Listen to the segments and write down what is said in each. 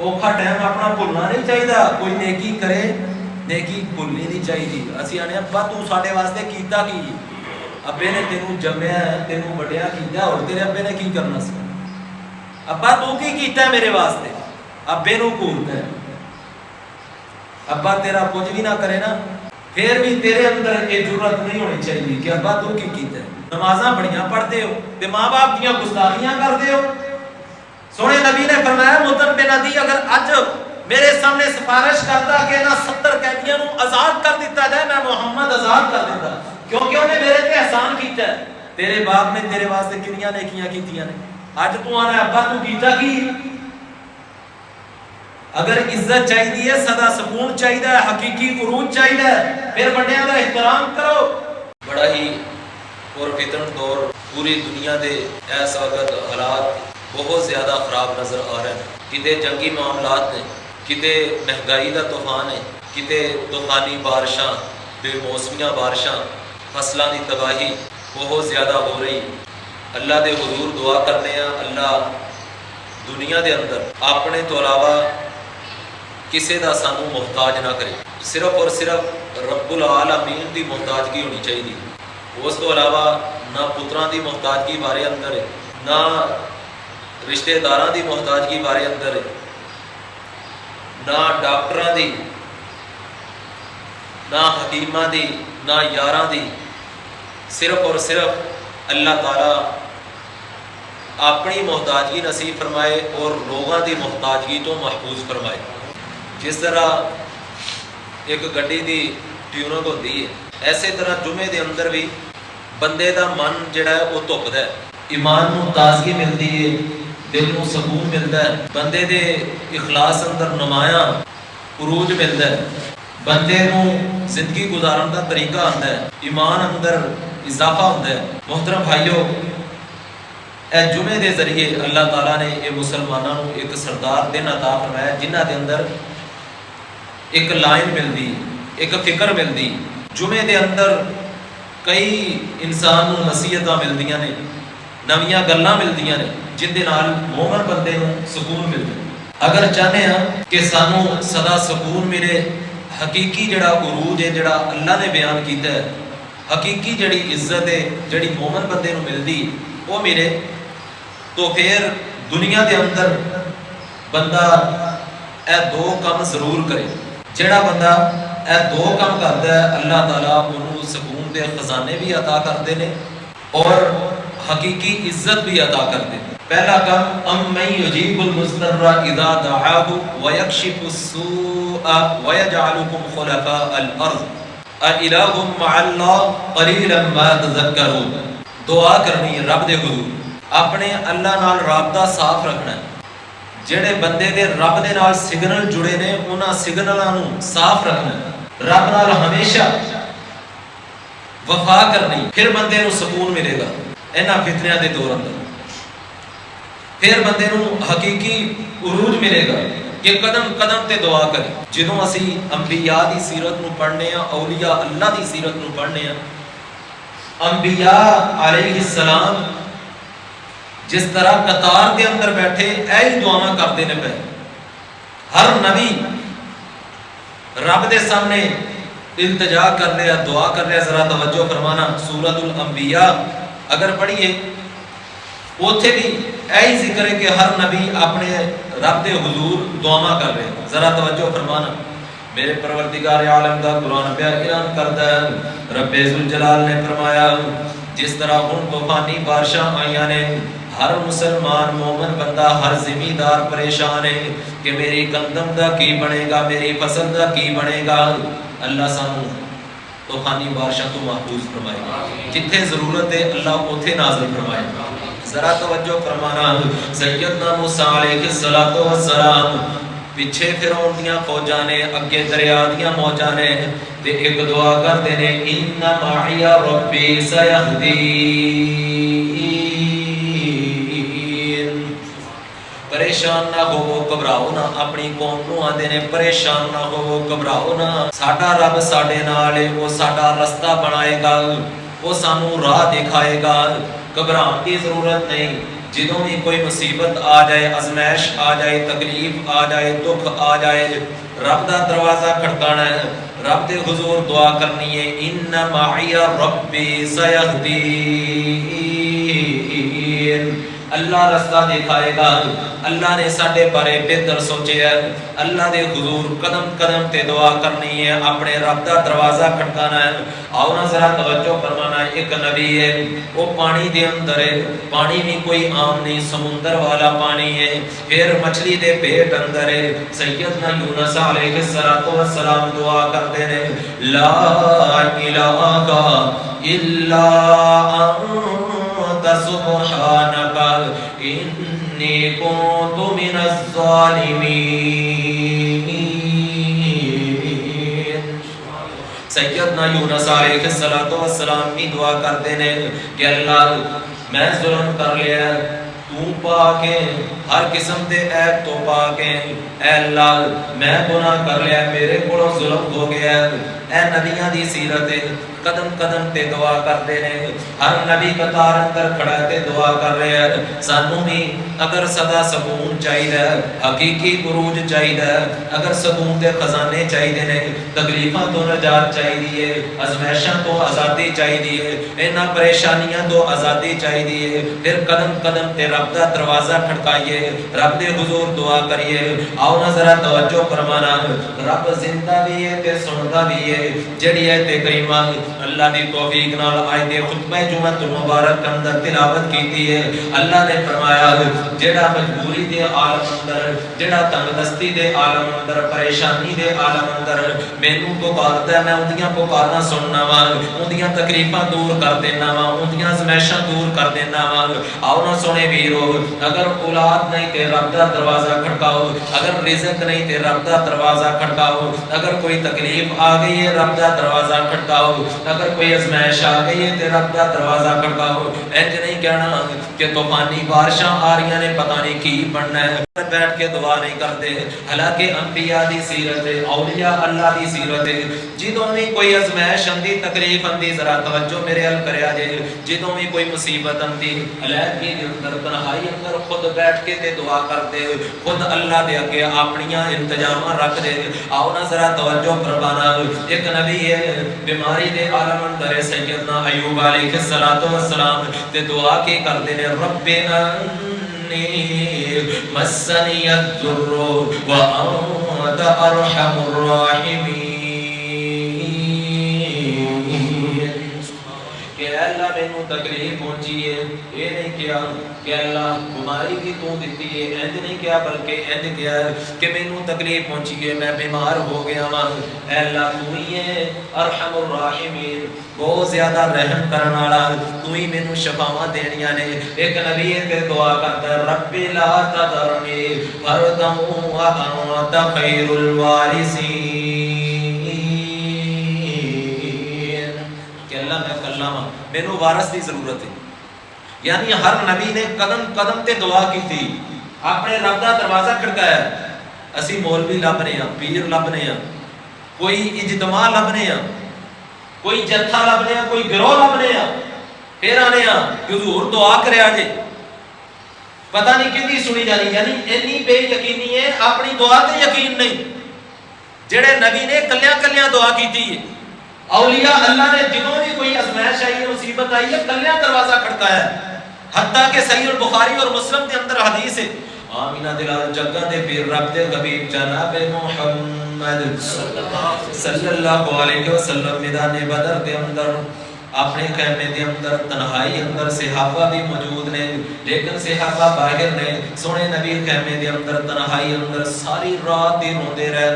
ਔਖਾ ਟਾਈਮ ਆਪਣਾ ਭੁੱਲਣਾ ਨਹੀਂ ਚਾਹੀਦਾ। ਕੋਈ ਨੇਕੀ ਕਰੇ, ਨੇਕੀ ਭੁੱਲਣੀ ਨਹੀਂ ਚਾਹੀਦੀ। ਅਸੀਂ ਆਨੇ ਅੱਬਾ ਤੂੰ ਸਾਡੇ ਵਾਸਤੇ ਕੀਤਾ ਕੀ? ਅੱਬੇ ਨੇ ਤੈਨੂੰ ਜੰਮਿਆ, ਤੈਨੂੰ ਵੱਡਿਆ ਕੀਤਾ, ਹੋਰ ਤੇਰੇ ਅੱਬੇ ਨੇ ਕੀ ਕਰਨਾ ਸੀ? ਅੱਬਾ ਤੂੰ ਕੀ ਕੀਤਾ ਮੇਰੇ ਵਾਸਤੇ? ਅੱਬੇ ਨੂੰ ਭੁੱਲਦਾ। ਅੱਬਾ ਤੇਰਾ ਕੁਝ ਵੀ ਨਾ ਕਰੇ ਨਾ, پھر بھی تیرے اندر یہ ضرورت نہیں ہونی چاہیے کہ ابا تو کی کیتا ہے؟ نمازاں بڑیاں پڑھتے ہو تے ماں باپ دیاں گستاخیاں کرتے ہو۔ سونے نبی نے فرمایا مطعم بن عدی اگر اج میرے سامنے سفارش کرتا کہ نہ 70 قیدیاں نو آزاد کر دیتا جائے، میں محمد آزاد کر دیتا، کیونکہ انہیں میرے تے احسان کیتا ہے۔ تیرے باپ نے تیرے واسطے کنیاں نیکیاں کیتیاں نے، اج تو آنا ابا تو کیتا کی؟ اگر عزت چاہیے، سدا سکون چاہیے، حقیقی عروج چاہیے، پھر بڑیاں دا احترام کرو۔ بڑا ہی پرفتن دور، پوری دنیا دے اس وقت حالات بہت زیادہ خراب نظر آ رہے ہیں۔ کتے جنگی معاملات نے، کتے مہنگائی دا طوفان ہے، کتے طوفانی بارشاں، بے موسمیاں بارشاں، فصلاں دی تباہی بہت زیادہ ہو رہی۔ اللہ دے حضور دعا کرنے ہیں اللہ دنیا دے اندر اپنے تو علاوہ کسی دا سانو محتاج نہ کرے، صرف اور صرف رب العالمین دی محتاجگی ہونی چاہیے۔ اس تو علاوہ نہ پتراں دی محتاجگی بارے اندر ہے، نہ رشتہ داراں دی محتاجگی بارے اندر ہے، نہ ڈاکٹراں دی، نہ حکیماں دی، نہ یاراں دی، صرف اور صرف اللہ تعالیٰ اپنی محتاجگی نصیب فرمائے اور لوگاں دی محتاجگی تو محفوظ فرمائے۔ جس طرح ایک گڈی دی ٹیوننگ ہوتی ہے، ایسے طرح جمعے دے اندر بھی بندے دا من جڑا ہے وہ دھپدا ہے، ایمان نو تازگی ملتی ہے، دل نو سکون ملتا ہے، بندے دے اخلاص اندر نمایاں عروج ملتا ہے، بندے نو زندگی گزارن دا طریقہ آتا ہے، ایمان اندر اضافہ ہوتا ہے۔ محترم بھائیو، اے جمعے دے ذریعے اللہ تعالیٰ نے یہ مسلمانوں کو ایک سردار دن عطا فرمایا جنہ دے اندر ایک لائن ملتی، ایک فکر ملتی۔ جمعے دے اندر کئی انسان نو نصیحتاں ملدیاں نے، نویاں گلاں ملدیاں نے جن دے نال مومن بندے نو سکون ملتا۔ اگر چاہتے ہیں کہ سانو سدا سکون ملے، حقیقی جڑا عروج ہے جڑا اللہ نے بیان کیتا ہے، حقیقی جڑی عزت ہے جڑی مومن بندے نو ملدی وہ ملے، تو پھر دنیا دے اندر بندہ اے دو کام ضرور کرے۔ جڑا بندہ اے دو کام کرتا ہے اللہ تعالیٰ انہوں سکون دے خزانے بھی عطا کرتے ہیں اور حقیقی عزت بھی عطا کرتے ہیں۔ پہلا کام امن یجیب المضطر اذا دعاہ ویکشف السوء ویجعلکم خلفاء الارض االہ مع اللہ قلیلا ما تذکرون۔ دعا کرنی ہے رب دے حضور، اپنے اللہ نال رابطہ صاف رکھنا ہے۔ جڑے بندے دے رب دے نال سگنل جڑے نے انہاں سگنلاں نو صاف رکھنا ہے، رب نال ہمیشہ وفا کرنی، پھر بندے نو سکون ملے گا انہاں فتنیاں دے دور اندر، پھر بندے نو حقیقی عروج ملے گا کہ قدم قدم تے دعا کرے۔ جدوں اسی انبیاء دی سیرت نو پڑھنے ہیں، اولیاء اللہ دی سیرت نو پڑھنے ہیں، انبیاء علیہ السلام جس طرح قطار کے اندر بیٹھے ایہی دعاواں کرتے نے پہ، ہر نبی رب دے سامنے التجا کر لیا، دعا کر لیا۔ ذرا توجہ فرمانا، سورۃ الانبیاء اگر پڑھیے اوتھے بھی ایہی ذکر ہے کہ ہر نبی اپنے رب دے حضور دعاواں کر رہے۔ ذرا توجہ فرمانا، میرے پروردگار عالم دا قرآن پہ اعلان کرتا ہے، رب ذوالجلال نے فرمایا جس طرح ہن طوفانی بارشاں آئیاں نے، ہر مسلمان مومن بندہ ہر زمیندار پریشان ہے کہ میری گندم دا کی بنے گا، میری فصل دا کی بنے گا۔ اللہ سانو طوفانی بارشاں تو محفوظ فرمائے گا، جتھے ضرورت ہے اللہ اوتھے نازل فرمائے گا۔ ذرا توجہ فرمانا، سیدنا موسیٰ علیہ السلام پیچھے فرعون دیاں فوجاں نے، اگے دریا دیاں موجاں نے، تے ایک دعا کردے نے، ان معی ربی سیہدین۔ پریشان نہ ہو، گھبراؤ نہ، اپنی قوم نو آندے نے پریشان نہ ہو، گھبراؤ نہ، ساڈا رب ساڈے نال ہے، وہ ساڈا رستہ بنائے گا، وہ سانو راہ دکھائے گا، گھبراؤن کی ضرورت نہیں۔ جدوں بھی کوئی مصیبت آ جائے، ازمائش آ جائے، تکلیف آ جائے، دکھ آ جائے، رب دا دروازہ کھڑکانا ہے، رب دے حضور دعا کرنی ہے، ان معی ربی سیہدین، اللہ رستہ دکھائے گا، اللہ نے ساڈے بارے بہتر سوچے ہے، اللہ دے حضور قدم قدم تے دعا کرنی ہے، اپنے رب دا دروازہ کھڑکانا ہے۔ آؤ نا ذرا توجہ فرمانا، ایک نبی ہے وہ پانی دے اندر ہے، پانی بھی کوئی عام نہیں، سمندر والا پانی ہے، پھر مچھلی دے پیٹ اندر ہے، سیدنا یونس علیہ السلام دعا کرتے ہیں، لا الہ الا انت سبحانک انی کنت من الظالمین۔ سیدنا یونس علیہ السلام بھی دعا کرتے ہیں کہ اللہ میں ظلم کر لیا، تو پاک ہے، ہر قسم دے عیب تو پاک ہے، اے اللہ میں گناہ کر لیا، میرے کو ظلم ہو گیا۔ اے نبیاں دی سیرت قدم قدم تے دعا کرتے ہیں، ہر نبی قطار اندر کھڑا تے دعا کر رہے ہیں۔ سانوں بھی اگر سدا سکون چاہیے، حقیقی عروج چاہیے، اگر سکون دے خزانے چاہیے نے، تکلیفاں تو نجات چاہیے، ازمائشاں تو آزادی چاہیے، انہاں پریشانیاں تو آزادی چاہیے، پھر قدم قدم تے رب دا دروازہ کھڑکائیے، رب دے حضور دعا کریے۔ آؤ نا ذرا توجہ فرمانا، رب زندہ بھی ہے تے سندا بھی ہے، جڑی ہے تے کریمہ اللہ دی توفیق نال آیت خطبہ جمعہ المبارک کے اندر تلاوت کیتی ہے۔ اللہ نے فرمایا جڑا مجبوری دے عالم اندر، جڑا تنگ دستی دے عالم اندر، پریشانی دے عالم اندر مینوں پکاردا ہے، میں اودیاں پکاراں سننا وا، اودیاں تکلیفاں دور کر دینا وا، اودیاں ازمائشاں دور کر دینا وا۔ آؤ نا سونے ویرو، اگر اولاد نہیں تے رب دا دروازہ کھڑکاؤ، اگر رزق نہیں تے رب دا دروازہ کھڑکاؤ، اگر کوئی تکلیف آ گئی ہے رب دا دروازہ کھڑکاؤ، اگر کوئی ازمائش آ گئی ہے تے رب دا دروازہ کھڑکاؤ۔ انج نہیں کہنا کہ طوفانی بارشاں آ رہی نے پتہ نہیں کی بننا ہے، بیٹھ کے دعا نہیں کرتے۔ حالانکہ انبیاء دی سیرت ہے، اولیاء اللہ دی سیرت ہے، جدوں بھی کوئی ازمائش اندی، تکلیف اندی، ذرا توجہ میرے ال کریا جے، جدوں بھی کوئی مصیبت اندی، علیحدگی دے اندر، تنہائی اندر خود بیٹھ کے تے دعا کرتے، خود اللہ دے اگے اپنیاں انتظامات رکھ دے۔ آؤ نا ذرا توجہ فرمانا، ایک نبی ہے بیماری دے عالم اندر، سیدنا ایوب علیہ السلام تے دعا کی کرتے ہیں، رب انی مسنی الضر وانت ارحم الراحمین، کہ اللہ مینوں تکلیف پہنچی ہے، یہ نہیں کیا کہ اللہ بیماری بھی تو دیتی ہے، انج نہیں کیا بلکہ انج کیا کہ مینوں تکلیف پہنچی ہے، میں بیمار ہو گیا ہاں، اے اللہ تو ہی ہے ارحم الراحمین، بہت زیادہ رحم کرنے والا، تو ہی مینوں شفاواں دینیاں نے۔ ایک نبی تے دعا کرتا ہے، رب لا تذرنی فردا وانت خیر الوارثین، کہ اللہ میں کلا ہاں، مینوں وارث دی ضرورت ہے۔ یعنی ہر نبی نے قدم قدم تے دعا کی تھی، اپنے رب دا دروازہ کھڑکایا۔ اسی مولوی لبنے ہاں، پیر لبنے ہاں، کوئی اجتماع لبنے ہاں، کوئی جتھا لبنے ہاں، کوئی گروہ لبنے ہاں، پھر آنے ہاں کہ حضور دعا کریا جے، پتہ نہیں کدی سنی جانی۔ یعنی اینی بے یقینی ہے، اپنی دعا تے یقین نہیں۔ جڑے نبی نے کلیاں کلیاں دعا کی تھی، اولیاء اللہ نے جنہوں بھی کوئی ازمائش آئی ہے، مصیبت آئی ہے، کلیاں دروازہ کھڑکایا ہے۔ حتیٰ کہ صحیح البخاری اور مسلم کے اندر حدیث ہے، آمینہ دلال جگہ دے پیر رب دے حبیب جناب محمد صلی اللہ علیہ وسلم میدان بدر کے اندر اپنے خیمے دے اندر تنہائی اندر صحابہ بھی موجود نے، لیکن صحابہ باہر نے، سونے نبی خیمے دے اندر تنہائی اندر ساری رات دے روندے رہے،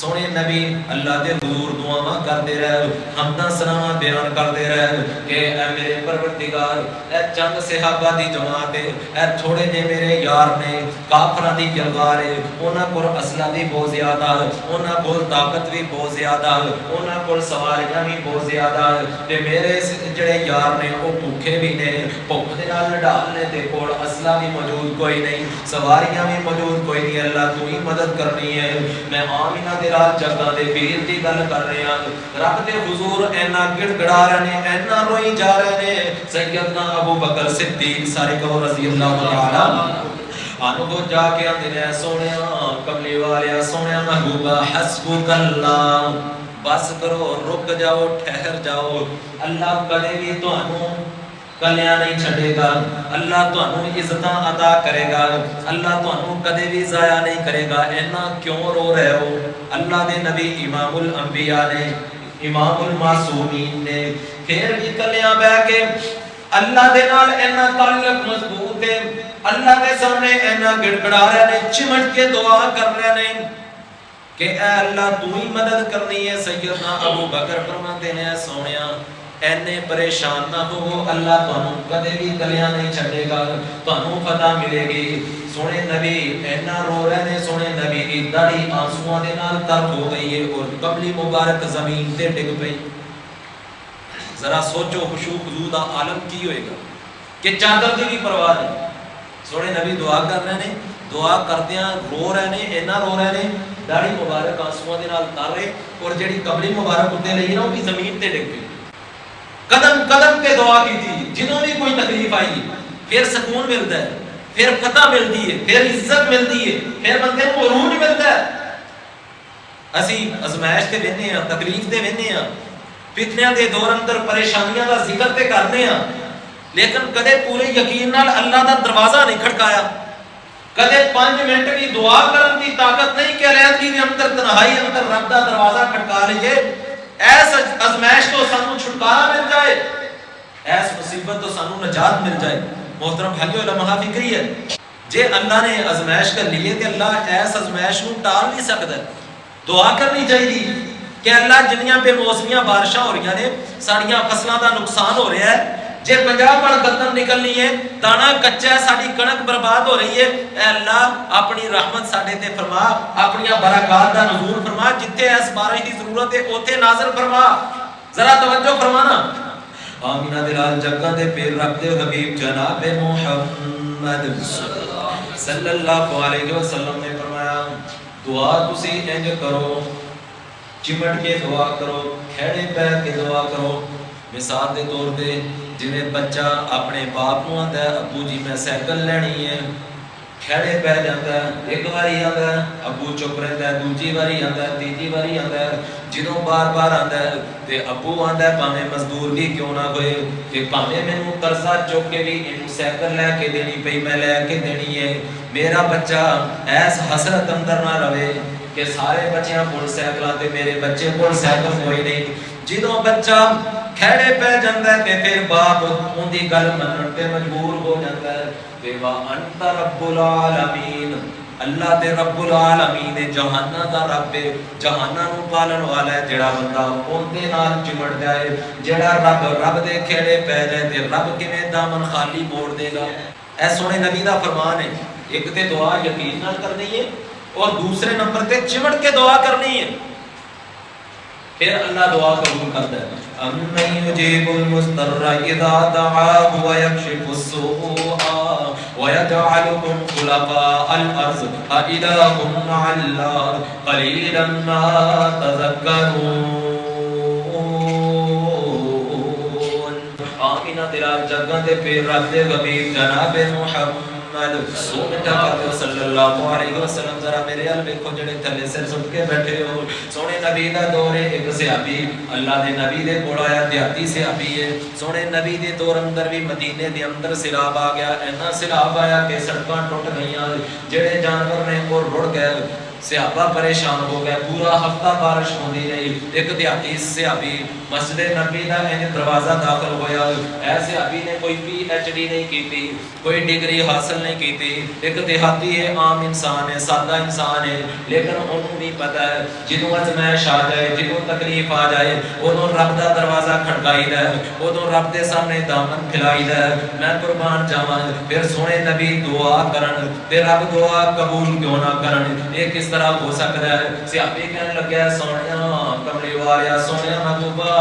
سونے نبی اللہ دے حضور دعاواں کرتے رہے، حمداں ثناواں بیان کرتے رہے کہ اے میرے پروردگار، اے چند صحابہ دی جماعت ہے، اے تھوڑے جے میرے یار نے، کافراں دی جلوار ہے، انہاں کول اسلحہ بھی بہت زیادہ ہے، انہاں کول طاقت بھی بہت زیادہ ہے، انہاں کول سواریاں بھی بہت زیادہ ہے، تے میرے جڑے یار نے وہ بھوکے بھی نے، بھوک دے نال ڈالنے تے کول اسلحہ بھی موجود کوئی نہیں، سواریاں بھی موجود کوئی نہیں۔ اللہ تو ہی مدد کرنی ہے۔ میں آمینہ دے رات جگہ دے پیر دی گل کر رہے ہیں رب دے حضور اینا گڑ گڑا رہے نے اینا روئی جا رہے نے سیدنا ابو بکر صدیق سارے کو رضی اللہ تعالی آنو کو جا کے اندھنے سونیا کملی والیا سونیا محبوبہ حسبک اللہ بس کرو رک جاؤ ٹھہر جاؤ اللہ کدے بھی تو آنو کلیاں نہیں چھڑے گا اللہ تو آنو عزتاں عطا کرے گا اللہ تو آنو کدے بھی ضائع نہیں کرے گا اینا کیوں رو رہے ہو اللہ دے نبی امام الانبیاء نے امام المعصومین نے پھر بھی کلیاں بہ کے اللہ دے نال اینا تعلق مضبوط ہے اللہ کے سامنے اینا گڑگڑا رہے نے چمٹ کے دعا کر رہے نے کہ اے اللہ تو ہی مدد کرنی ہے سیدنا ابو بکر فرماتے ہیں سونیا اینے پریشان نہ ہو اللہ تانوں کدے بھی کلیاں نہیں چھڑے گا تانوں فتح ملے گی سونے نبی اینا رو رہے نے سونے نبی کی داڑھی آنسواں دے نال تر ہو گئی ہے اور قبلی مبارک زمین تے ڈگ پئی ذرا سوچو خشوع خضوع دا عالم کی ہوئے گا کہ چادر دی بھی پرواہ نہیں سونے نبی دعا کر رہے ہیں دعا کردیاں رو رہے ہیں اینا رو رہے ہیں داڑھی مبارک آنسواں دے نال تر رہے اور جڑی قبلی مبارک اتے لئی نا وہ بھی زمین تے ڈگ پئی قدم قدم تے دعا کی تھی جنہوں بھی کوئی تکلیف آئی پھر سکون ملتا ہے پھر فتح ملتی ہے پھر عزت ملتی ہے پھر بندے کو عروج ملتا ہے اسی ازمائش تے وینے ہاں تکلیف تے وینے ہاں فتنیاں دے دور اندر پریشانیاں دا ذکر تے کرنے ہاں لیکن کدے پورے یقین نال اللہ دا دروازہ نہیں کھڑکایا کدے 5 منٹ بھی دعا کرن دی طاقت نہیں کہ علیحدگی دے اندر تنہائی اندر رب دا دروازہ کھڑکا لیجئے ایس ازمائش تو سانو چھٹکارا مل جائے ایس مصیبت تو سانو نجات مل جائے محترم بھائیو علماء فکری ہے جے اللہ نے ازمائش کر لیے کہ اللہ ایس ازمائش کو ٹال نہیں سکتا دعا کرنی چاہیے کہ اللہ جنیاں بے موسمیاں بارشاں ہو رہی ہیں ساڑیاں فصلاں دا نقصان ہو رہا ہے جے 50 پڑ گندم نکلنی ہے دانا کچا ہے ساڑی کنک برباد ہو رہی ہے اے اللہ اپنی رحمت ساڑے تے فرما اپنی برکات دا نزول فرما جتے اس بارش دی ضرورت ہے اوتے نازل فرما ذرا توجہ فرمانا آمینہ دلال جگہ دے پیر رب دے حبیب جناب محمد صلی اللہ علیہ وسلم نے فرمایا دعا تسی انج کرو چمٹ کے دعا کرو کھڑے پیر کے دعا کرو مثال دے طور دے جویں بچہ اپنے باپ نوں آندا ہے ابو جی میں سائیکل لینی ہے کھڑے پہ جاتا ہے ایک باری آندا ہے ابو چپ رہتا ہے دوسری باری آندا ہے تیسری باری آندا ہے جدوں بار بار آندا ہے تے ابو آندا ہے بھاویں مزدور بھی کیوں نہ ہوئے تے بھاویں مینوں قرضہ چک کے بھی اینوں سائیکل لے کے دینی پئی میں لے کے دینی ہے میرا بچہ ایس حسرت اندر نہ رہے کہ سارے بچیاں کول سائیکلاں تے میرے بچے کول سائیکل ہوئی نہیں جدوں بچہ کھڑے پہ جاندا ہے تے پھر باپ اون دی گل منن تے مجبور ہو جاندا ہے تے وا انت رب العالمین اللہ تے رب العالمین جہاناں دا رب ہے جہاناں نوں پالن والا ہے جڑا بندہ اون دے نال چمٹ جائے جڑا رب دے کھڑے پہ جائے تے رب کیویں دامن خالی موڑ دے گا اے سونے نبی دا فرمان ہے ایک تے دعا یقین نال کرنی ہے اور دوسرے نمبر تے چمٹ کے دعا کرنی ہے پھر اللہ دعا قبول کرتا ہے امن یجیب المضطر اذا دعاه ويكشف السوء ويجعلكم خلفاء الارض أإله مع الله قليلا ما تذكرون آمینہ دلال جگہ دے پھر رب دے حبیب جناب محمد سو مٹا کر صلی اللہ علیہ وسلم ذرا میرے ال ویکھو جڑے تھلے سر سٹ کے بیٹھے ہو سونے نبی دا دور ہے ایک صحابی اللہ دے نبی دے کول آیا دیہاتی صحابی ہے سونے نبی دے دور اندر بھی مدینے دے اندر سیلاب آ گیا اینا سیلاب آیا کہ سڑکاں ٹوٹ گئیاں جڑے جانور نے وہ رڑ گئے صحابہ پریشان ہو گئے پورا ہفتہ بارش ہوندی رہی ایک دیہاتی صحابی مسجد نبی دا دروازہ داخل ہویا اے صحابی نے کوئی پی ایچ ڈی نہیں کیتی کوئی ڈگری حاصل نہیں کیتی ایک دیہاتی ہے عام انسان ہے سادہ انسان ہے لیکن انہوں بھی پتہ ہے جدوں ازمائش آ جائے جدوں تکلیف آ جائے ادوں رب دا دروازہ کھڑکائی دا ادوں رب دے سامنے دامن پھیلائی دا میں قربان جاواں پھر سونے نبی دعا کرن تے رب دعا قبول کیوں نہ کرن ایک طرح ہو سکتا ہے؟ صحابی کہنے لگا سونیا کملی والیا سونیا محبوبہ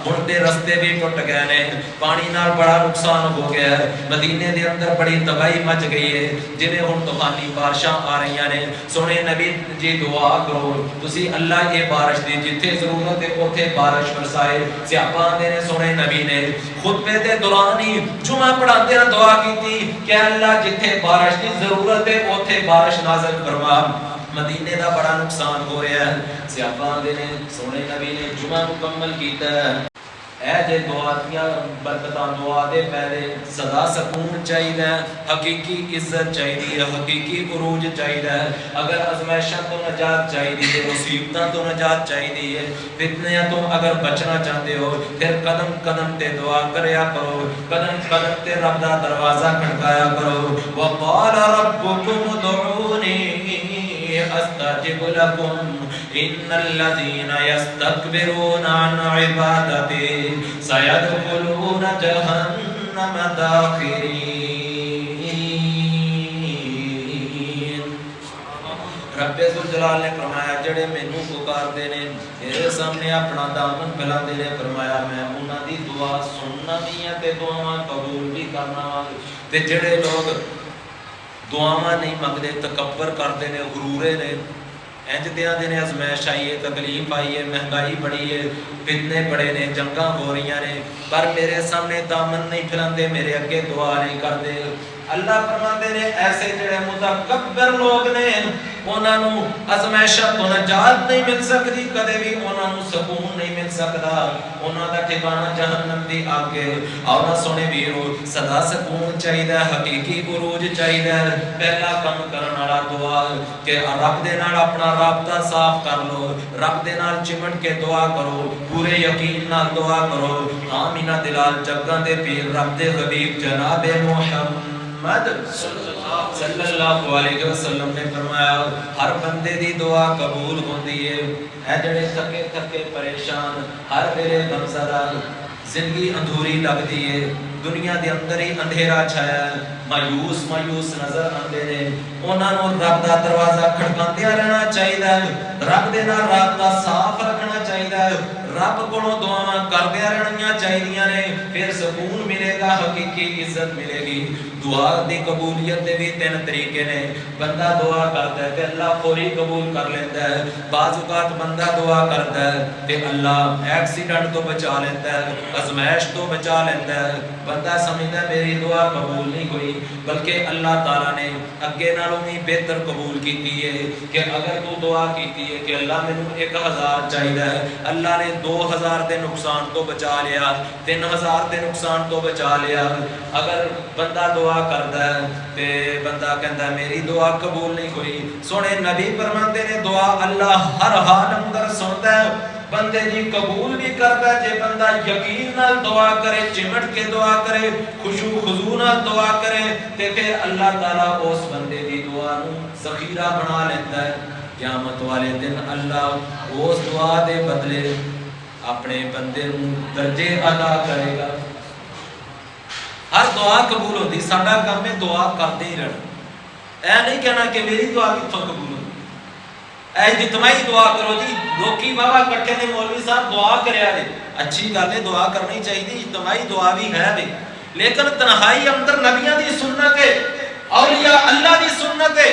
ہن تے رستے بھی ٹوٹ گئے نے، پانی نال بڑا نقصان ہو گیا ہے، مدینے دے اندر بڑی تباہی مچ گئی ہے، جویں ہن طوفانی بارشاں آ رہی نے، سونے نبی جی دعا کرو تسی اللہ یہ بارش دی جتھے ضرورت ہے اوتھے بارش برسائے۔ صحابہ نے سونے نبی نے خطبے دے دوران ہی جمعہ پڑھاندے دعا کیتی کہ اللہ جتھے بارش دی ضرورت ہے اوتھے بارش نازل فرما، مدینے دا بڑا نقصان ہو رہا ہے۔ صحابہ نے سونے نبی نے جمعہ مکمل کیتا ہے۔ اے جے دعا دیا برکتاں دعا دے پہلے صدا سکون چاہیے، حقیقی عزت چاہیے، حقیقی عروج چاہیے، اگر ازمائشاں تو نجات چاہیے، مصیبتاں تو نجات چاہیے، فتنیاں تو اگر بچنا چاہتے ہو پھر قدم قدم تے دعا کریا کرو، قدم قدم تے رب دا دروازہ کھڑکایا کرو۔ وقال ربکم ادعونی استجب لکم ان الذین یستکبرون عن عبادتی سیدخلون جہنم داخرین۔ رب ذوالجلال نے فرمایا جڑے مینوں پکاردے نے میرے سامنے اپنا دامن پھیلاندے نے، فرمایا میں انہاں دی دعا سننا بھی ہے تے دعاواں قبول بھی کرنا وا، تے جڑے لوگ دعاواں نہیں منگدے تکبر کردے نے، غرورے نے، انج دیاں دے نے ازمائش آئی ہے، تکلیف آئی ہے، مہنگائی بڑی ہے، فتنے بڑے نے، جنگاں ہو رہی ہیں، پر میرے سامنے دامن نہیں پھیلاندے، میرے اگے دعا نہیں کردے۔ اللہ فرماندے نے ایسے جڑے متکبر لوگ نے انہاں نوں ازمائشاں تو نجات نہیں مل سکتی، کدے بھی انہاں نوں سکون نہیں مل سکدا، انہاں دا ٹھکانہ جہنم دی اگ ہے۔ اور سونے ویرو صدا سکون چاہیے، حقیقی عروج چاہیے، پہلا کم کرن والا دعا کہ رب دے نال اپنا رابطہ صاف کر لو، رب دے نال چمٹ کے دعا کرو، پورے یقین نال دعا کرو۔ آمینہ دلال جگاں دے پیر رب دے حبیب جناب محمد صلی اللہ علیہ وسلم نے فرمایا ہر بندے دی دعا قبول ہوندی ہے۔ اے جڑے تھکے تھکے پریشان ہر ویلے غمزدہ، زندگی ادھوری لگتی ہے، دنیا دے اندر ہی اندھیرا چھایا ہے، مایوس مایوس نظر آندے نے، انہاں نوں رب دا دروازہ کھڑکاندیا رہنا چاہیے، رب دے نال رابطہ صاف رکھنا چاہیے، رب کولوں دعاواں کردیاں رہنیاں چاہیے نے، پھر سکون ملے گا، حقیقی عزت ملے گی۔ دعا دی قبولیت دے بھی تین طریقے نے، بندہ دعا کرتا ہے تے اللہ فوری قبول کر لیتا ہے، بعض اوقات بندہ دعا کرتا ہے تے اللہ ایکسیڈنٹ تو بچا لیتا ہے، ازمائش تو بچا لیتا ہے، بندہ سمجھتا ہے میری دعا قبول نہیں ہوئی، بلکہ اللہ تعالیٰ نے اگے نالوں بھی بہتر قبول کیتی ہے کہ اگر تو دعا کیتی ہے کہ اللہ مینوں 1000 چاہیے، اللہ نے 2000 دے نقصان تو بچا لیا، 3000 دے نقصان تو بچا لیا۔ اگر بندہ دعا کردا ہے تے بندہ کہندا ہے میری دعا قبول نہیں ہوئی، سونے نبی فرماندے نے دعا اللہ ہر حال اندر سنتا ہے، بندے دی قبول بھی کرتا ہے جے بندہ یقین نال دعا کرے، چمٹ کے دعا کرے، خشوع خضوع نال دعا کرے تے پھر اللہ تعالیٰ اس بندے دی دعا نوں ذخیرہ بنا لیتا ہے۔ قیامت والے دن اللہ اس دعا دے بدلے اپنے بندے نوں درجے عطا کرے گا۔ ہر دعا قبول ہوتی، ساڈا کام ہے دعا کرتے ہی رہنا، اے نہیں کہنا کہ میری دعا کتوں قبول ہوتی، اے جتمائی دعا کرو جی، لوکی بابا کٹھے نے مولوی صاحب دعا کریا دے، اچھی گل ہے دعا کرنی چاہیے، اجتماعی دعا بھی ہے بھی، لیکن تنہائی اندر نبیاں دی سنت ہے، اولیاء اللہ دی سنت ہے،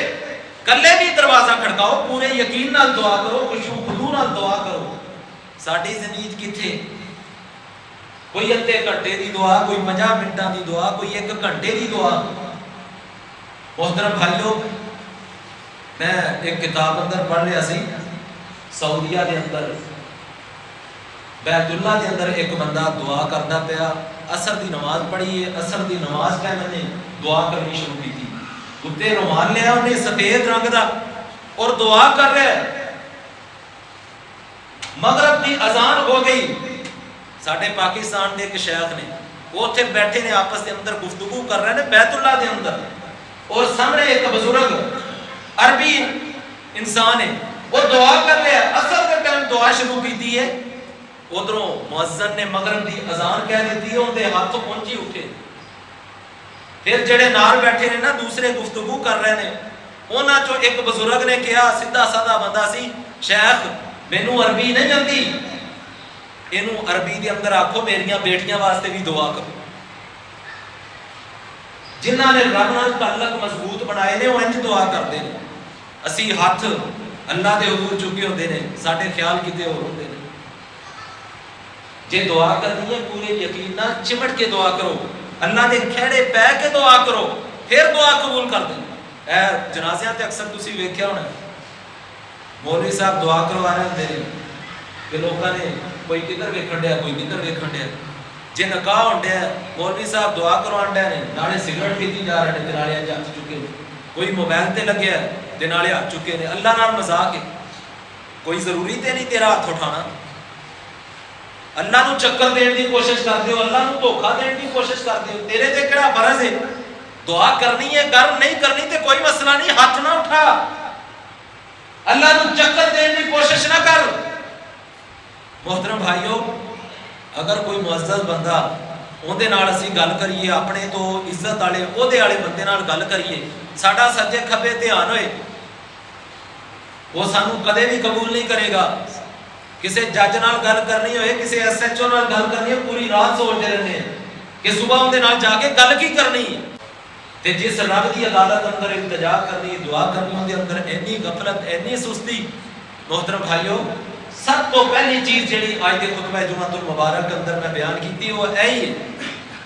کلے بھی دروازہ کھڑکاؤ، پورے یقین نال دعا کرو، خشوع خضوع نال دعا کرو۔ ساڈی زندگی کتھے کوئی ادھے گھنٹے دی دعا، کوئی 50 منٹاں دی دعا، کوئی 1 گھنٹے دی دعا۔ محترم بھائیو، میں ایک کتاب اندر پڑھ رہا سی، سعودیہ دے اندر بیت اللہ دے اندر ایک بندہ دعا کردا پیا، عصر دی نماز پڑھی ہے، عصر دی نماز ٹائم نے دعا کرنی شروع کی تھی، اتنے رومال لیا انہیں سفید رنگ دا اور دعا کر رہا ہے، مغرب دی اذان ہو گئی، ساڈے پاکستان دے ایک شیخ نے وہ اتنے بیٹھے نے آپس کے اندر گفتگو کر رہے ہیں بیت اللہ دے اندر، اور سامنے ایک بزرگ عربی انسان ہے وہ دعا کر رہے ہیں، عصر کے ٹائم دعا شروع کی دی ہے، ادھروں مؤذن نے مغرب دی اذان کہہ دیتی ہے، ان دے ہاتھوں پہنچی اٹھے، پھر جڑے نال بیٹھے نے نا دوسرے گفتگو کر رہے ہیں، ਉਹਨਾਂ ਚੋਂ ਇੱਕ ਬਜ਼ੁਰਗ ਨੇ ਕਿਹਾ, ਸਿੱਧਾ ਸਾਦਾ ਬੰਦਾ ਸੀ, ਸ਼ੈਖ ਮੈਨੂੰ ਅਰਬੀ ਨਹੀਂ ਆਉਂਦੀ, ਇਹਨੂੰ ਅਰਬੀ ਦੇ ਅੰਦਰ ਆਖੋ ਮੇਰੀਆਂ ਬੇਟੀਆਂ ਵਾਸਤੇ ਵੀ ਦੁਆ ਕਰੋ। ਜਿਨ੍ਹਾਂ ਨੇ ਰੱਬ ਨਾਲ ਤਾਲੁਕ ਮਜ਼ਬੂਤ ਬਣਾਏ ਨੇ ਉਹ ਇੰਜ ਦੁਆ ਕਰਦੇ ਨੇ। ਅਸੀਂ ਹੱਥ ਅੱਲਾ ਦੇ ਹਜ਼ੂਰ ਚੁੱਕੇ ਹੁੰਦੇ ਨੇ, ਸਾਡੇ ਖਿਆਲ ਕਿਤੇ ਹੋਰ ਹੁੰਦੇ ਨੇ। ਜੇ ਦੁਆ ਕਰਨੀ ਹੈ ਪੂਰੇ ਯਕੀਨ ਨਾਲ ਚਿਮਟ ਕੇ ਦੁਆ ਕਰੋ, ਅੱਲਾ ਦੇ ਖਿਹੜੇ ਪੈ ਕੇ ਦੁਆ ਕਰੋ, ਫਿਰ ਦੁਆ ਕਬੂਲ ਕਰਦੇ। ਇਹ ਜਨਾਜ਼ਿਆਂ ਤੇ ਅਕਸਰ ਤੁਸੀਂ ਵੇਖਿਆ ਹੋਣਾ, ਮੌਲਵੀ ਸਾਹਿਬ ਦੁਆ ਕਰਵਾ ਰਹੇ ਹੁੰਦੇ ਨੇ ਕਿ ਲੋਕਾਂ ਨੇ ਕੋਈ ਕਿੱਧਰ ਵੇਖਣ ਡਿਆ, ਕੋਈ ਕਿੱਧਰ ਵੇਖਣ ਡਿਆ। ਜੇ ਨਿਕਾਹ ਹੋਣ ਡਿਆ, ਮੌਲਵੀ ਸਾਹਿਬ ਦੁਆ ਕਰਵਾਉਣ ਡਿਆ ਨੇ, ਨਾਲੇ ਸਿਗਰਟ ਪੀਤੀ ਜਾ ਰਹੇ ਨੇ ਤੇ ਨਾਲੇ ਹੱਥ ਚੁੱਕੇ ਨੇ, ਕੋਈ ਮੋਬਾਈਲ ਤੇ ਲੱਗਿਆ ਤੇ ਨਾਲੇ ਹੱਥ ਚੁੱਕੇ ਨੇ। ਅੱਲਾ ਨਾਲ ਮਜ਼ਾਕ ਹੈ, ਕੋਈ ਜ਼ਰੂਰੀ ਤੇ ਨਹੀਂ ਤੇਰਾ ਹੱਥ ਉਠਾਣਾ। ਅੱਲਾ ਨੂੰ ਚੱਕਰ ਦੇਣ ਦੀ ਕੋਸ਼ਿਸ਼ ਕਰਦੇ ਹੋ, ਅੱਲਾ ਨੂੰ ਧੋਖਾ ਦੇਣ ਦੀ ਕੋਸ਼ਿਸ਼ ਕਰਦੇ ਹੋ। ਤੇਰੇ ਤੇ ਕਿਹੜਾ ਫਰਜ਼ ਹੈ? ਦੁਆ ਕਰਨੀ ਹੈ ਕਰ, ਨਹੀਂ ਕਰਨੀ ਤੇ ਕੋਈ ਮਸਲਾ ਨਹੀਂ, ਹੱਥ ਨਾ ਉਠਾ। ਅੱਲਾ ਨੂੰ ਚੱਕਰ ਦੇਣ ਦੀ ਕੋਸ਼ਿਸ਼ ਨਾ ਕਰ। ਮੁਹਤਰਮ ਭਾਈਓ, ਅਗਰ ਕੋਈ ਮੁਅੱਜ਼ਜ਼ ਬੰਦਾ ਉਹਦੇ ਨਾਲ ਅਸੀਂ ਗੱਲ ਕਰੀਏ, ਆਪਣੇ ਤੋਂ ਇੱਜ਼ਤ ਵਾਲੇ ਉਹਦੇ ਵਾਲੇ ਬੰਦੇ ਨਾਲ ਗੱਲ ਕਰੀਏ, ਸਾਡਾ ਸੱਜੇ ਖੱਬੇ ਧਿਆਨ ਹੋਏ, ਉਹ ਸਾਨੂੰ ਕਦੇ ਵੀ ਕਬੂਲ ਨਹੀਂ ਕਰੇਗਾ। ਕਿਸੇ ਜੱਜ ਨਾਲ ਗੱਲ ਕਰਨੀ ਹੋਏ, ਕਿਸੇ SHO ਨਾਲ ਗੱਲ ਕਰਨੀ ਹੋਏ, ਪੂਰੀ ਰਾਤ ਸੋਚਦੇ ਰਹਿੰਦੇ ਆ ਕਿ ਸਵੇਰ ਉਹਦੇ ਨਾਲ ਜਾ ਕੇ ਗੱਲ ਕੀ ਕਰਨੀ ਹੈ। ਤੇ ਜਿਸ ਰੱਬ ਦੀ ਅਦਾਲਤ ਅੰਦਰ ਇਲਤਜਾ ਕਰਨੀ, ਦੁਆ ਕਰਨੀ, ਉਹਦੇ ਅੰਦਰ ਇੰਨੀ ਗਫਲਤ, ਇੰਨੀ ਸੁਸਤੀ। ਮੁਹਤਰਮ ਭਾਈਓ, ਸਭ ਤੋਂ ਪਹਿਲੀ ਚੀਜ਼ ਜਿਹੜੀ ਅੱਜ ਦੇ ਖੁਤਬਾ ਜੁਮਅਤੁਲ ਮੁਬਾਰਕ ਅੰਦਰ ਮੈਂ ਬਿਆਨ ਕੀਤੀ ਉਹ ਇਹ ਹੀ ਹੈ।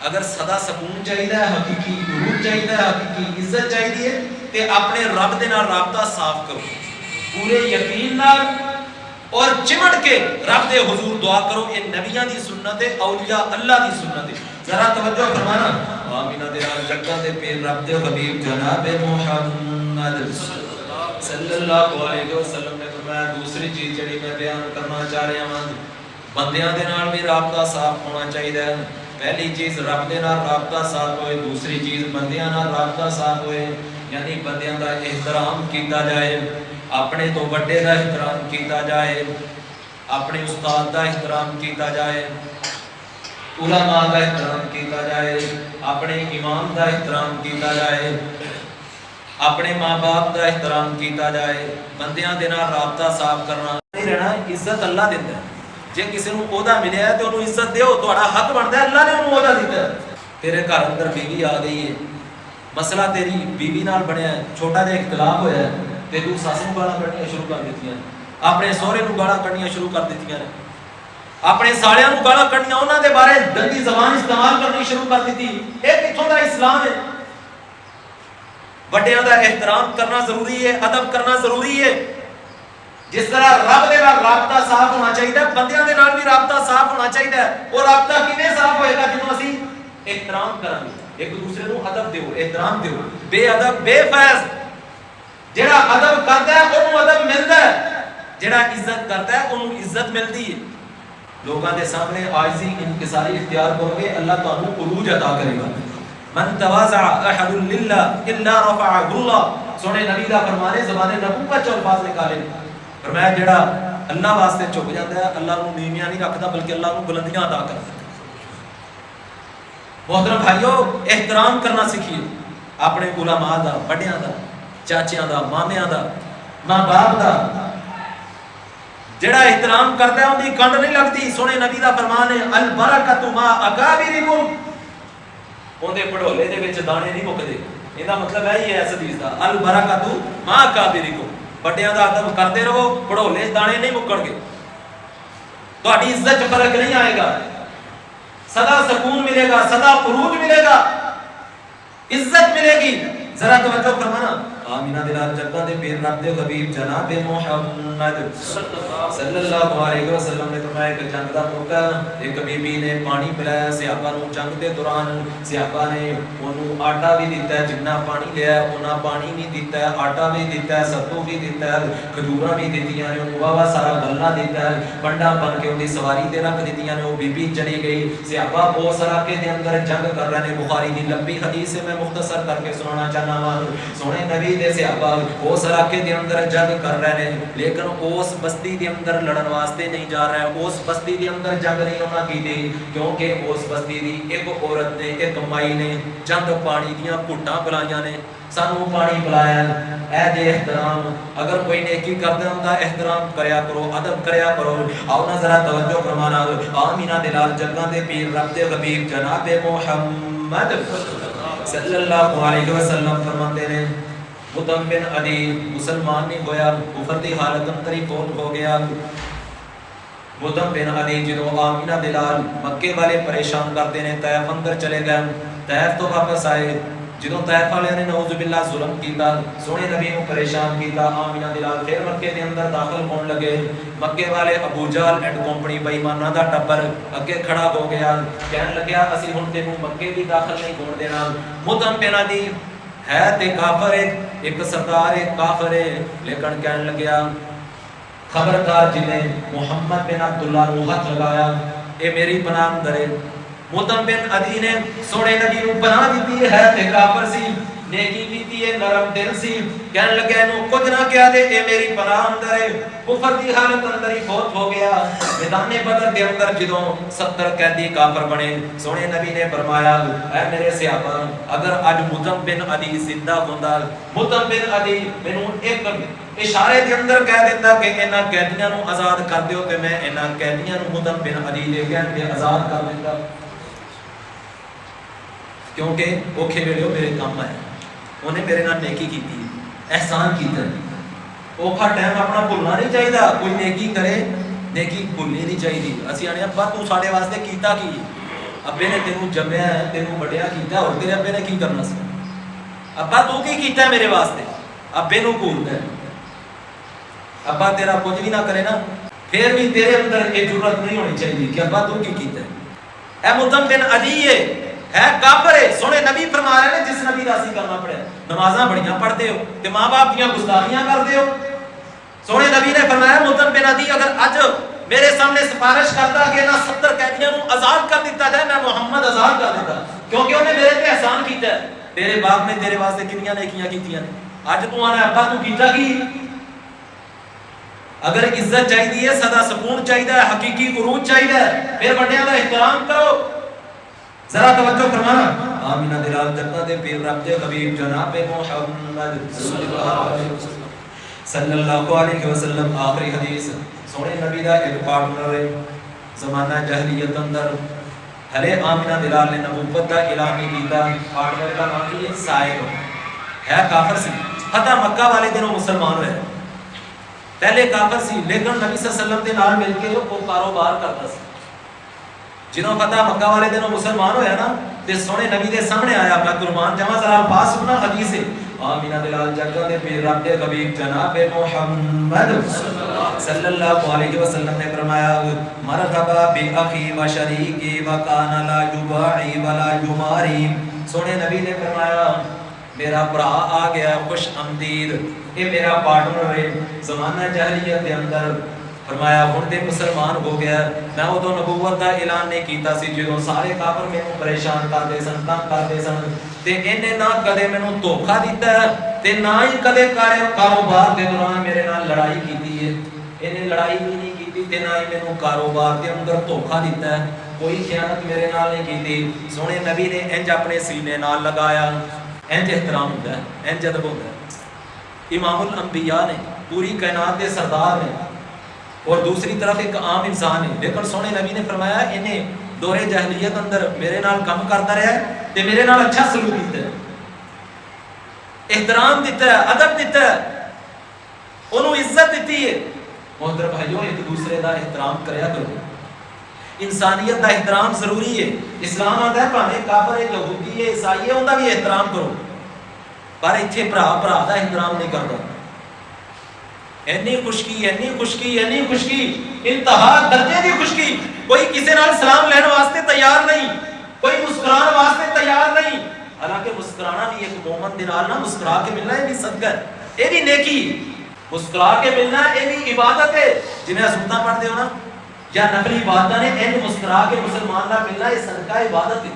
ਅਗਰ ਸਦਾ ਸਕੂਨ ਚਾਹੀਦਾ ਹੈ, ਹਕੀਕੀ ਨੂਰ ਚਾਹੀਦਾ ਹੈ, ਹਕੀਕੀ ਇੱਜ਼ਤ ਚਾਹੀਦੀ ਹੈ, ਤੇ ਆਪਣੇ ਰੱਬ ਦੇ ਨਾਲ ਰਾਬਤਾ ਸਾਫ਼ ਕਰੋ ਪੂਰੇ ਯਕੀਨ ਨਾਲ اور چمٹ کے رب دے حضور دعا کرو. یہ نبیاں دی سنت ہے, اولیاء اللہ دی سنت ہے. ذرا توجہ فرمانا. آمینہ دے نال جگہ دے پیر رب دے حبیب جناب محمد صلی اللہ علیہ وسلم نے فرمایا دوسری چیز جڑی میں بیان کرنا چاہ رہا ہوں, بندیاں دے نال بھی رابطہ صاف ہونا چاہیے. پہلی چیز رب دے نال رابطہ صاف ہوئے, دوسری چیز بندیاں نال رابطہ صاف ہوئے, یعنی بندیاں دا احترام کیتا جائے, اپنے تو بڑے دا احترام کیتا جائے, اپنے استاد دا احترام کیتا جائے, علماء دا احترام کیتا جائے, اپنے امام دا احترام کیتا جائے, اپنے ماں باپ دا احترام کیتا جائے. بندیاں دے نال رابطہ صاف کرنا نہیں رہنا. عزت اللہ دیندا ہے. جے کسی نوں عہدہ ملیا ہے تے اونوں عزت دیو, تہاڈا حق بندا ہے, اللہ نے اونوں عہدہ دتا ہے. تیرے گھر اندر بیوی آ گئی ہے, مسئلہ تیری بیوی نال بنیا ہے, چھوٹا جہا اختلاف ہویا ہے تے تو ساس نوں گالاں کڈنیاں شروع کر دتیاں, اپنے سہرے نوں گالاں کڈنیاں شروع کر دتیاں, اپنے سالیاں نوں گالاں کڈنیاں, انہاں دے بارے گندی زبان استعمال کرنی شروع کر دتی. اے کتھوں دا اسلام ہے؟ بڑیاں دا احترام کرنا ضروری ہے, ادب کرنا ضروری ہے. جس طرح رب دے نال رابطہ صاف ہونا چاہیے, بندیاں دے نال بھی رابطہ صاف ہونا چاہیے. اور رابطہ کیویں صاف ہوئے گا؟ جدوں اسی احترام کرانگے, ایک دوسرے نوں ادب دیو, احترام دیو. بے ادب بے فیض. جڑا ادب کردا ہے اونوں ادب ملدا ہے, جڑا عزت کردا ہے اونوں عزت ملدی ہے. لوگاں دے سامنے عاجزی انکساری اختیار کرو گے, اللہ تانوں عروج عطا کرے گا. من تواضع احد للہ الا رفعہ اللہ. سونے نبی دا فرمانے, زبان نبوت چ الفاظ نکالے, فرمایا جڑا اللہ واسطے جھک جاندا ہے اللہ نوں نیویاں نہیں رکھدا بلکہ اللہ نوں بلندیاں عطا کردا ہے. محترم بھائیو, احترام کرنا سیکھیے اپنے علماء دا, بڑیاں دا, چاچیاں دا, مامیاں دا, ماں باپ دا. جڑا احترام کردا ہے اونਦੀ کنڈ نہیں لگدی. سونے نبی دا فرمان ہے البرکۃ ما اکابرکم, اندے پڑھولے دے وچ دانے نہیں مکدے. ایندا مطلب ہے یہ اس حدیث دا, البرکۃ ما اکابرکم, بڑیاں دا ادب کرتے رہو, پڑھولے دانے نہیں مکن گے, تہاڈی عزت وچ فرق نہیں آئے گا, سدا سکون ملے گا, سدا عروج ملے گا, عزت ملے گی. ذرا توجہ فرمانا. آمینہ دلال جگہ دے پیر رب دے حبیب جناب محمد صلی اللہ علیہ وسلم نے فرمایا کہ جنگ دا موقع, ایک بی بی نے پانی پلایا صحابہ نوں. جنگ دے دوران صحابہ نے اونوں آٹا بھی دتا ہے, جنہ پانی لیا انہاں پانی بھی دتا ہے, آٹا بھی دتا ہے, ستو بھی دتا ہے, کھجوراں بھی دتیاں نے, اونوں واوا سارا گلا دتا ہے, پنڈا بن کے اودی سواری تے رکھ دتیاں نے. وہ بی بی چلی گئی. صحابہ بہت سارا کے دے اندر جنگ کر رہے ہیں. بخاری دی لمبی حدیث ہے, میں مختصر کر کے سنانا چاہنا وا. سونے نبی دے صحابہ اس علاقے دے اندر جنگ کر رہے ہیں, لیکن اس بستی دے اندر لڑن واسطے نہیں جا رہے. اس بستی دے اندر جنگ نہیں ہونا کی, کیونکہ اس بستی دی ایک عورت نے, ایک مائی نے چند پانی دیاں گھٹاں پلائیاں نے. سانو پانی پلایا. اے جے احترام اگر کوئی نیکی کردا ہوندا احترام کریا کرو, ادب کریا کرو. آؤ نا ذرا توجہ فرمانا. آمینہ دلال جگاں دے پیر رب دے حبیب جناب محمد صلی اللہ علیہ وسلم فرماتے نے مطعم بن عدی مسلمان نہیں ہویا, کفر دی حالت اندر ہی فوت ہو گیا. مطعم بن عدی جدوں آمینہ دلال مکے والے پریشان کرتے نے طائف اندر چلے گئے. طائف تو واپس آئے. جدوں طائف والے نے نعوذ باللہ ظلم کیتا, سونے نبی کو پریشان کیتا, آمینہ دلال پھر مکے دے اندر داخل ہون لگے. مکے والے ابو جہل اینڈ کمپنی بے ایماناں دا ٹبر اگے کھڑا ہو گیا, کہن لگیا اسی ہن تینوں مکے بھی داخل نہیں ہون دینا. مطعم بن عدی ہے تے کافر ہے, ایک سردار ہے, کافر ہے, لیکن کہن لگیا خبردار جنہیں محمد بن عبداللہ نو ہاتھ لگایا اے میری پناہ اندر ہے. مطعم بن عدی نے سونے نبی نو پناہ دیتی ہے تے کافر سی, نیکی کیتی ہے, نرم دل سی, کہن لگا نو کچھ نہ کیا دے اے میری پناہ اندر ہے. کفر دی حالت اندر ہی فوت ہو گیا. میدان بدر کے اندر جدوں 70 قیدی کافر بنے, سونے نبی نے فرمایا اے میرے صحابہ اگر اج مطعم بن عدی زندہ ہوندا, مطعم بن عدی مینوں ایک اشارے دے اندر کہہ دیتا کہ انہاں قیدیاں نو آزاد کر دیو تے میں انہاں قیدیاں نو مطعم بن عدی لے کے آزاد کر دیندا, کیونکہ اوکھے ویلے میرے کام آیا, انہیں میرے نال نیکی کیتی ہے, احسان کیتا ہے. اوکھا ٹائم اپنا بھولنا نہیں چاہیے. کوئی نیکی کرے نیکی بھولنی نہیں چاہیے. اسی آنے ابا تو ساڈے واسطے کیتا کی, ابے نے تینوں جمیا ہے, تینوں بڑیا کیتا, اور تیرے ابے نے کی کرنا سی. ابا تو کی کیتا ہے میرے واسطے, ابے نو بھولدا ہے. ابا تیرا کچھ بھی نہ کرے نا پھر بھی تیرے اندر یہ جرات نہیں ہونی چاہیے کہ ابا تو کی کیتا ہے. اے مطعم بن عدی ہے کافر ہے. سونے نبی فرما رہے ہیں جس نبی دا اسی کرنا پڑے, نمازاں بڑیاں پڑھتے ہو تے ماں باپ دیاں گستاخیاں کرتے ہو. سونے نبی نے فرمایا مطعم بن عدی اگر اج میرے سامنے سفارش کرتا کہ نہ 70 قیدیاں نو آزاد کر دیتا جائے, میں محمد آزاد کر دیتا, کیونکہ انہیں میرے تے احسان کیتا ہے. تیرے باپ نے تیرے واسطے کنیاں نیکیاں کیتیاں نے, اج تو آنا ابا تو کیتا کی. اگر عزت چاہیے, سدا سکون چاہیے, حقیقی عروج چاہیے, پھر بڑیاں دا احترام کرو. ذرا توجہ فرمانا. آمینہ دلال جگہ دے پیر رب دے حبیب جناب محمد صلی اللہ علیہ وسلم آخری حدیث سونے نبی دا ایک پارٹنر ہے زمانہ جاہلیت اندر. ہلے آمینہ دلال نے نبوت دا اعلان نہیں کیتا. پارٹنر کا نام کی سائب ہے, کافر سی. فتح مکہ والے دنوں مسلمان ہوئے, پہلے کافر سی لیکن نبی صلی اللہ علیہ وسلم دے نال مل کے وہ کاروبار کرتا سی. جنہوں فتح مکہ والے دنوں مسلمان ہویا نا تے سونے نبی دے سامنے آیا, اپنا قربان جمع ذرا الفاظ سننا حدیث ہے. آمینہ دلال جگہ دے پیر رب دے حبیب جناب محمد صلی اللہ علیہ وسلم نے فرمایا مرحبا باخی و شریکی و کان لا یباعی ولا یماری. سونے نبی نے فرمایا میرا برا آ گیا, خوش آمدید, یہ میرا پارٹنر ہے. زمانہ جاہلیت کے اندر فرمایا ہن تے مسلمان ہو گیا. میں ادو نبوت دا اعلان نہیں کیتا سی جدوں سارے کافر مینوں پریشان کرتے سن, تنگ کرتے سن, تے انہیں نہ کدے مینوں دھوکا دیتا ہے تے نہ ہی کدے کاروبار دے دوران میرے نال لڑائی کیتی ہے. انہیں لڑائی بھی نہیں کیتی تے نہ ہی مینوں کاروبار دے اندر دھوکا دیتا ہے, کوئی خیانت میرے نال نہیں کیتی. سونے نبی نے انج اپنے سینے نال لگایا. انج احترام ہوتا ہے, انج ادب ہوتا ہے. امام الانبیاء نے, پوری کائنات کے سردار نے, اور دوسری طرف ایک عام انسان ہے, لیکن سونے نبی نے فرمایا انہیں دورے جاہلیت اندر میرے نال کم کرتا رہا ہے تے میرے نال اچھا سلوک کیتا ہے, احترام دیتا ہے, ادب دیتا ہے, انہوں عزت دیتی ہے. محترم بھائیو ایک دوسرے دا احترام کریا کرو. انسانیت دا احترام ضروری ہے. اسلام آتا ہے بھاویں کافر ہے, یہودی ہے, عیسائی ہے, ان دا بھی احترام کرو, پر ایتھے بھرا دا احترام نہیں کرتا. اینی خشکی انتہا درجے دی خشکی. کوئی کسی نال سلام لینے واسطے تیار نہیں, کوئی مسکران واسطے تیار نہیں. حالانکہ مسکرانا بھی ایک مومن دے نال نہ مسکرا کے ملنا, یہ بھی صدقہ ہے, یہ بھی نیکی. مسکرا کے ملنا یہ بھی عبادت ہے. جنہیں سنتا پڑھتے ہو نا یا نقلی عبادت نے ان مسکرا کے مسلمان نال ملنا, یہ صدقہ عبادت ہے.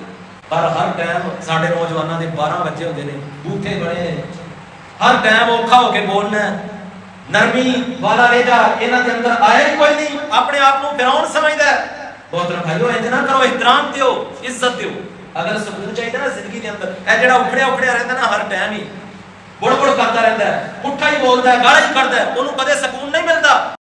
پر ہر ٹائم ساڈے نوجوانوں دے 12 بچے ہوندے نے, بوٹھے بڑے نے, ہر ٹائم اوکھا ہو کے بولنا ہے, نرمی والا لہجہ انہاں دے اندر آیا ہی کوئی نہیں, اپنے آپ کو فرعون سمجھدا ہے. محترم بھائیو انج نہ کرو, احترام دیو, عزت دیو. اگر سکون چاہیے نا زندگی دے اندر, اے جڑا اکھڑیا رہندا نا ہر ٹائم ہی, بڑ بڑ کرتا رہتا ہے، پٹھا ہی بولتا ہے، گالی ہی کرتا ہے، انہوں کدے سکون نہیں ملتا۔